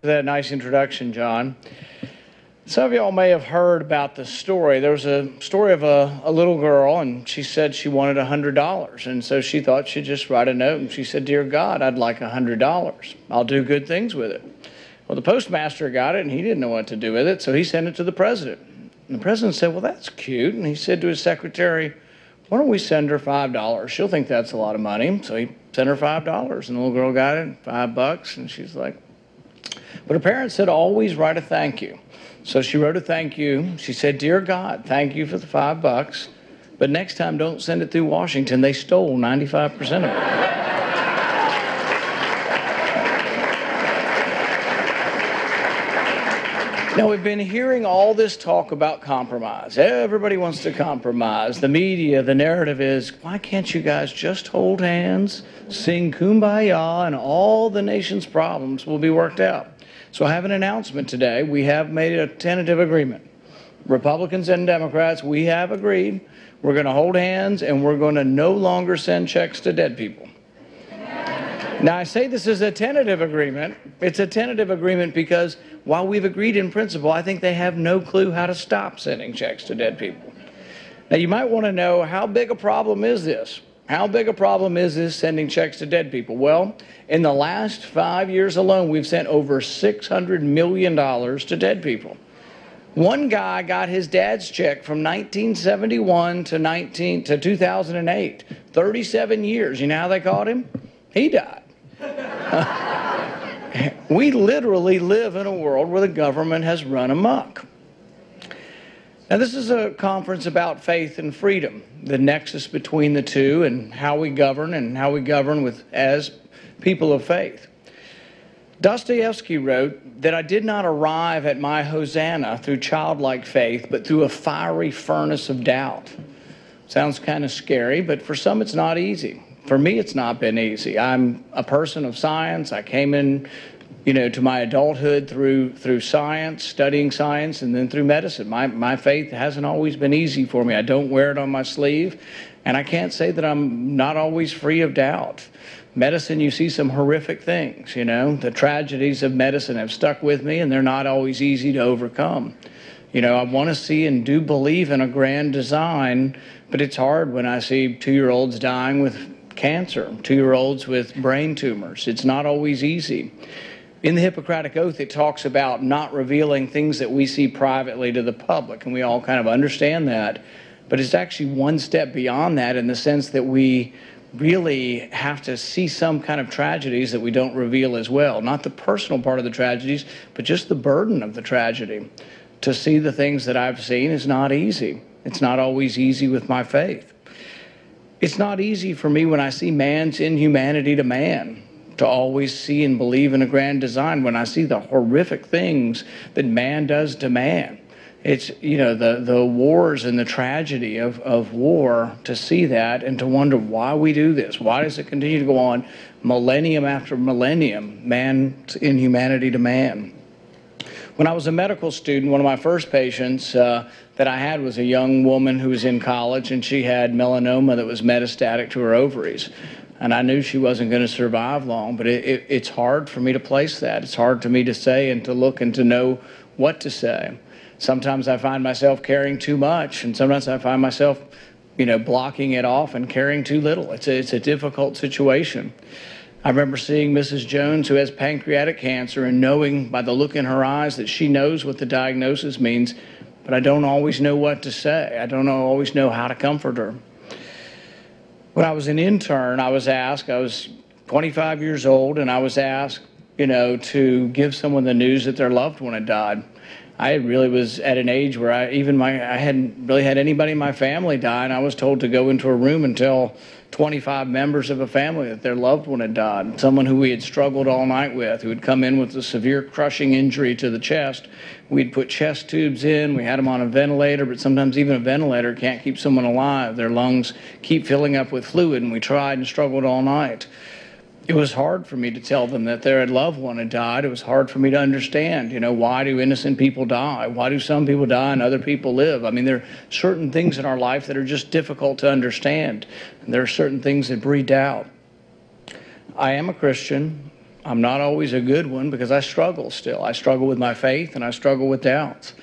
For that nice introduction, John. Some of y'all may have heard about the story. There was a story of a little girl, and she said she wanted $100. And so she thought she'd just write a note, and she said, "Dear God, I'd like $100. I'll do good things with it." Well, the postmaster got it, and he didn't know what to do with it, so he sent it to the president. And the president said, "Well, that's cute." And he said to his secretary, "Why don't we send her $5? She'll think that's a lot of money." So he sent her $5, and the little girl got it, $5, and she's like, but her parents said, "Always write a thank you." So she wrote a thank you. She said, "Dear God, thank you for the $5, but next time don't send it through Washington. They stole 95% of it." Now, we've been hearing all this talk about compromise. Everybody wants to compromise. The media, the narrative is, why can't you guys just hold hands, sing Kumbaya, and all the nation's problems will be worked out? So I have an announcement today. We have made a tentative agreement. Republicans and Democrats, we have agreed. We're going to hold hands, and we're going to no longer send checks to dead people. Now, I say this is a tentative agreement. It's a tentative agreement because while we've agreed in principle, I think they have no clue how to stop sending checks to dead people. Now, you might want to know, how big a problem is this? How big a problem is this, sending checks to dead people? Well, in the last 5 years alone, we've sent over $600 million to dead people. One guy got his dad's check from 1971 to 2008, 37 years. You know how they caught him? He died. We literally live in a world where the government has run amok. Now, this is a conference about faith and freedom, the nexus between the two, and how we govern with as people of faith. Dostoevsky wrote that I did not arrive at my Hosanna through childlike faith, but through a fiery furnace of doubt. Sounds kind of scary, but for some it's not easy. For me, it's not been easy. I'm a person of science. I came in, to my adulthood through science, studying science, and then through medicine. My faith hasn't always been easy for me. I don't wear it on my sleeve, and I can't say that I'm not always free of doubt. Medicine, you see some horrific things, The tragedies of medicine have stuck with me, and they're not always easy to overcome. I want to see and do believe in a grand design, but it's hard when I see 2-year-olds dying with cancer, 2-year-olds with brain tumors. It's not always easy. In the Hippocratic Oath, it talks about not revealing things that we see privately to the public, and we all kind of understand that. But it's actually one step beyond that, in the sense that we really have to see some kind of tragedies that we don't reveal as well. Not the personal part of the tragedies, but just the burden of the tragedy. To see the things that I've seen is not easy. It's not always easy with my faith. It's not easy for me when I see man's inhumanity to man, to always see and believe in a grand design when I see the horrific things that man does to man. It's, the wars and the tragedy of war, to see that and to wonder why we do this. Why does it continue to go on millennium after millennium, man's inhumanity to man? When I was a medical student, one of my first patients that I had was a young woman who was in college, and she had melanoma that was metastatic to her ovaries. And I knew she wasn't going to survive long, but it's hard for me to place that. It's hard for me to say and to look and to know what to say. Sometimes I find myself caring too much, and sometimes I find myself, blocking it off and caring too little. It's a difficult situation. I remember seeing Mrs. Jones, who has pancreatic cancer, and knowing by the look in her eyes that she knows what the diagnosis means, but I don't always know what to say. I don't always know how to comfort her. When I was an intern, I was 25 years old, and I was asked, to give someone the news that their loved one had died. I really was at an age where I hadn't really had anybody in my family die, and I was told to go into a room and tell 25 members of a family that their loved one had died. Someone who we had struggled all night with, who had come in with a severe crushing injury to the chest. We'd put chest tubes in, we had them on a ventilator, but sometimes even a ventilator can't keep someone alive. Their lungs keep filling up with fluid, and we tried and struggled all night. It was hard for me to tell them that their loved one had died. It was hard for me to understand, why do innocent people die? Why do some people die and other people live? I mean, there are certain things in our life that are just difficult to understand. And there are certain things that breed doubt. I am a Christian. I'm not always a good one because I struggle still. I struggle with my faith and I struggle with doubts.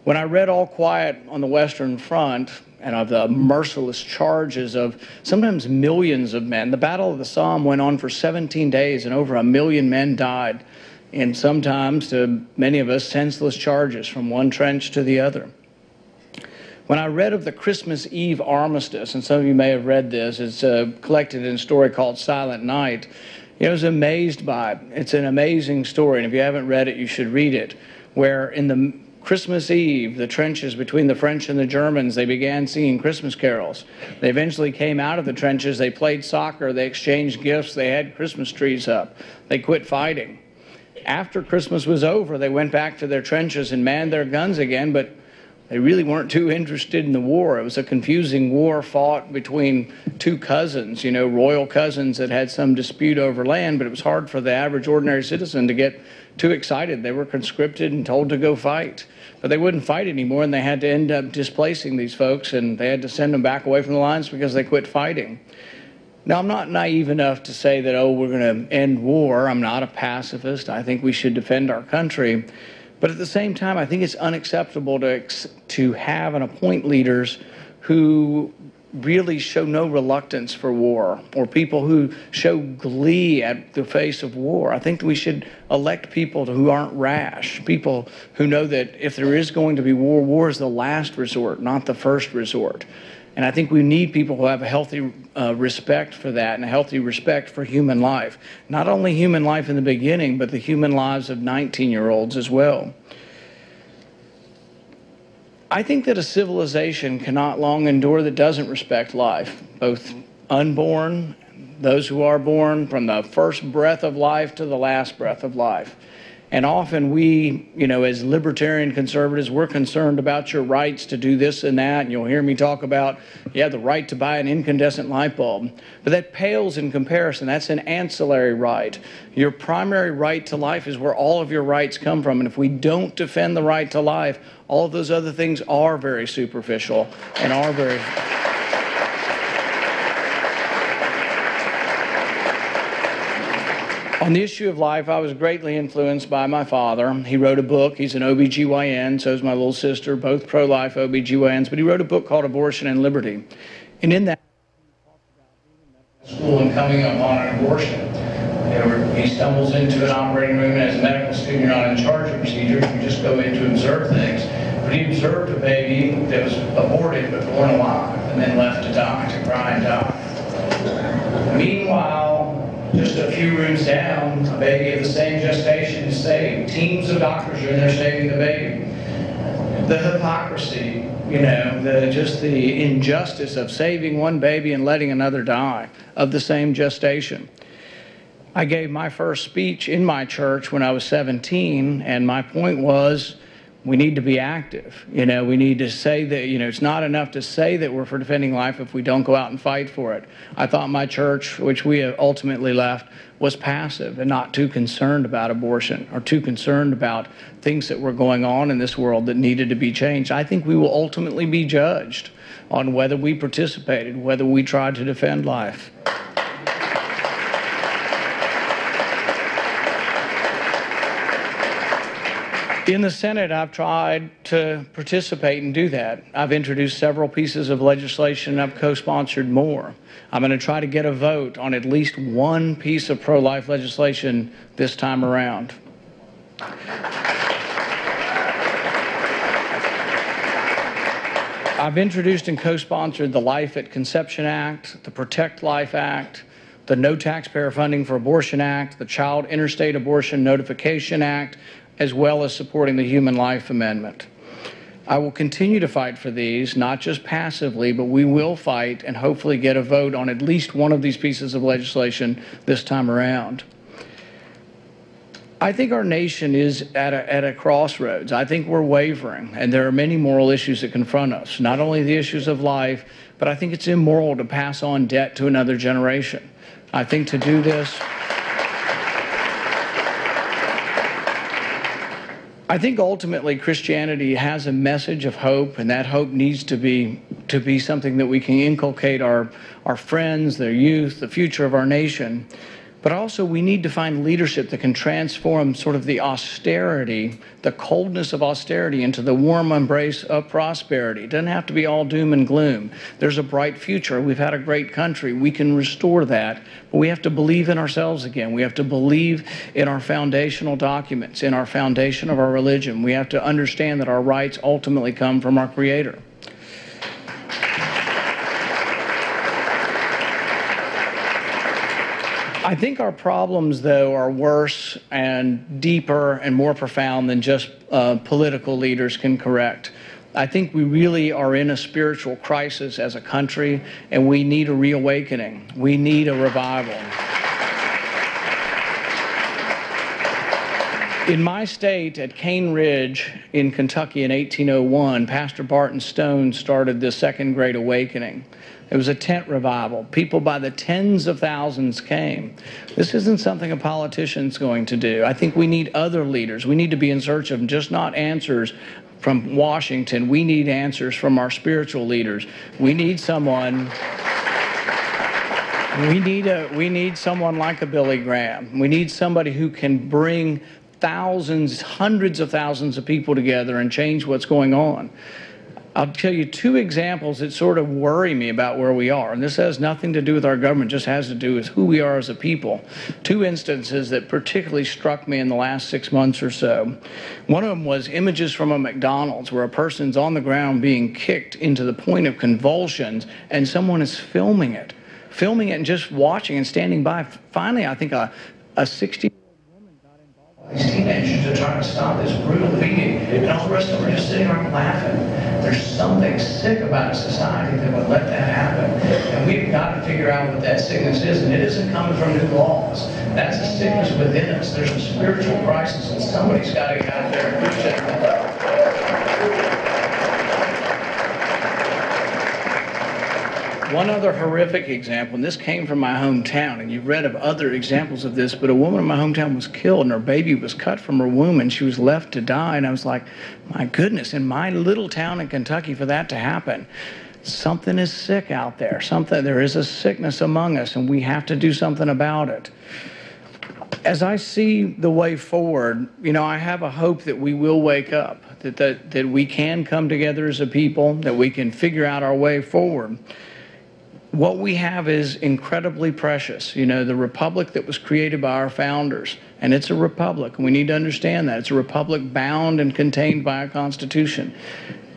When I read All Quiet on the Western Front and of the merciless charges of sometimes millions of men, the Battle of the Somme went on for 17 days and over 1 million men died, and sometimes, to many of us, senseless charges from one trench to the other. When I read of the Christmas Eve armistice, and some of you may have read this, it's collected in a story called Silent Night, I was amazed by it. It's an amazing story, and if you haven't read it, you should read it, where in the Christmas Eve, the trenches between the French and the Germans, they began singing Christmas carols. They eventually came out of the trenches, they played soccer, they exchanged gifts, they had Christmas trees up. They quit fighting. After Christmas was over, they went back to their trenches and manned their guns again, but they really weren't too interested in the war. It was a confusing war fought between two cousins, royal cousins that had some dispute over land, but it was hard for the average ordinary citizen to get too excited. They were conscripted and told to go fight, but they wouldn't fight anymore, and they had to end up displacing these folks, and they had to send them back away from the lines because they quit fighting. Now, I'm not naive enough to say that, we're going to end war. I'm not a pacifist. I think we should defend our country. But at the same time, I think it's unacceptable to have and appoint leaders who really show no reluctance for war, or people who show glee at the face of war. I think that we should elect people who aren't rash, people who know that if there is going to be war, war is the last resort, not the first resort. And I think we need people who have a healthy respect for that and a healthy respect for human life. Not only human life in the beginning, but the human lives of 19-year-olds as well. I think that a civilization cannot long endure that doesn't respect life, both unborn, those who are born, from the first breath of life to the last breath of life. And often we, as libertarian conservatives, we're concerned about your rights to do this and that. And you'll hear me talk about, the right to buy an incandescent light bulb. But that pales in comparison. That's an ancillary right. Your primary right to life is where all of your rights come from. And if we don't defend the right to life, all of those other things are very superficial and are very... On the issue of life, I was greatly influenced by my father. He wrote a book. He's an OBGYN, so is my little sister, both pro-life OBGYNs. But he wrote a book called Abortion and Liberty. And in that, he talked about being in medical school and coming upon an abortion. He stumbles into an operating room, and as a medical student, you're not in charge of procedures. You just go in to observe things. But he observed a baby that was aborted but born alive and then left to die, to cry and die. Meanwhile, just a few rooms down, a baby of the same gestation is saved. Teams of doctors are in there saving the baby. The hypocrisy, just the injustice of saving one baby and letting another die of the same gestation. I gave my first speech in my church when I was 17, and my point was, we need to be active. We need to say that, it's not enough to say that we're for defending life if we don't go out and fight for it. I thought my church, which we have ultimately left, was passive and not too concerned about abortion or too concerned about things that were going on in this world that needed to be changed. I think we will ultimately be judged on whether we participated, whether we tried to defend life. In the Senate, I've tried to participate and do that. I've introduced several pieces of legislation, and I've co-sponsored more. I'm going to try to get a vote on at least one piece of pro-life legislation this time around. I've introduced and co-sponsored the Life at Conception Act, the Protect Life Act, the No Taxpayer Funding for Abortion Act, the Child Interstate Abortion Notification Act, as well as supporting the Human Life Amendment. I will continue to fight for these, not just passively, but we will fight and hopefully get a vote on at least one of these pieces of legislation this time around. I think our nation is at a crossroads. I think we're wavering, and there are many moral issues that confront us, not only the issues of life, but I think it's immoral to pass on debt to another generation. I think to do this, I think ultimately Christianity has a message of hope, and that hope needs to be something that we can inculcate our friends, their youth, the future of our nation. But also, we need to find leadership that can transform sort of the austerity, the coldness of austerity, into the warm embrace of prosperity. It doesn't have to be all doom and gloom. There's a bright future. We've had a great country. We can restore that. But we have to believe in ourselves again. We have to believe in our foundational documents, in our foundation of our religion. We have to understand that our rights ultimately come from our Creator. I think our problems, though, are worse and deeper and more profound than just political leaders can correct. I think we really are in a spiritual crisis as a country, and we need a reawakening. We need a revival. In my state, at Cane Ridge in Kentucky in 1801, Pastor Barton Stone started the Second Great Awakening. It was a tent revival. People by the tens of thousands came. This isn't something a politician's going to do. I think we need other leaders. We need to be in search of just not answers from Washington. We need answers from our spiritual leaders. We need someone. We need someone like a Billy Graham. We need somebody who can bring thousands, hundreds of thousands of people together and change what's going on. I'll tell you two examples that sort of worry me about where we are. And this has nothing to do with our government, just has to do with who we are as a people. Two instances that particularly struck me in the last 6 months or so. One of them was images from a McDonald's where a person's on the ground being kicked into the point of convulsions, and someone is filming it and just watching and standing by. Finally, I think a 60-year-old woman got involved. These teenagers are trying to stop this brutal beating, and all the rest of them are just sitting around laughing. There's something sick about a society that would let that happen. And we've got to figure out what that sickness is, and it isn't coming from new laws. That's a sickness within us. There's a spiritual crisis, and somebody's got to get out there and preach it. One other horrific example, and this came from my hometown, and you've read of other examples of this, but a woman in my hometown was killed, and her baby was cut from her womb, and she was left to die. And I was like, my goodness, in my little town in Kentucky, for that to happen, something is sick out there. There is a sickness among us, and we have to do something about it. As I see the way forward, I have a hope that we will wake up, that we can come together as a people, that we can figure out our way forward. What we have is incredibly precious. The republic that was created by our founders, and it's a republic, and we need to understand that. It's a republic bound and contained by a constitution.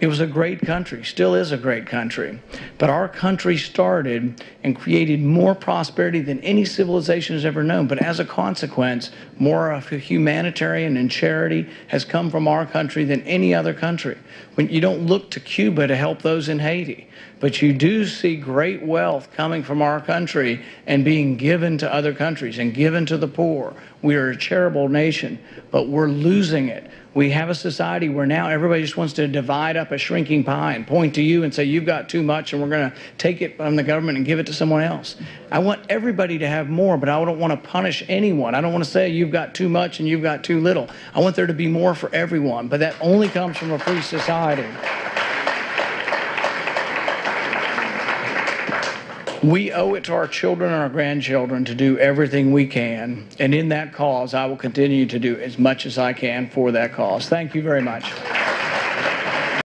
It was a great country, still is a great country. But our country started and created more prosperity than any civilization has ever known. But as a consequence, more of humanitarian and charity has come from our country than any other country. When you don't look to Cuba to help those in Haiti, but you do see great wealth coming from our country and being given to other countries and given to the poor. We are a charitable nation, but we're losing it. We have a society where now everybody just wants to divide up a shrinking pie and point to you and say, you've got too much and we're going to take it from the government and give it to someone else. I want everybody to have more, but I don't want to punish anyone. I don't want to say you've got too much and you've got too little. I want there to be more for everyone, but that only comes from a free society. We owe it to our children and our grandchildren to do everything we can. And in that cause, I will continue to do as much as I can for that cause. Thank you very much.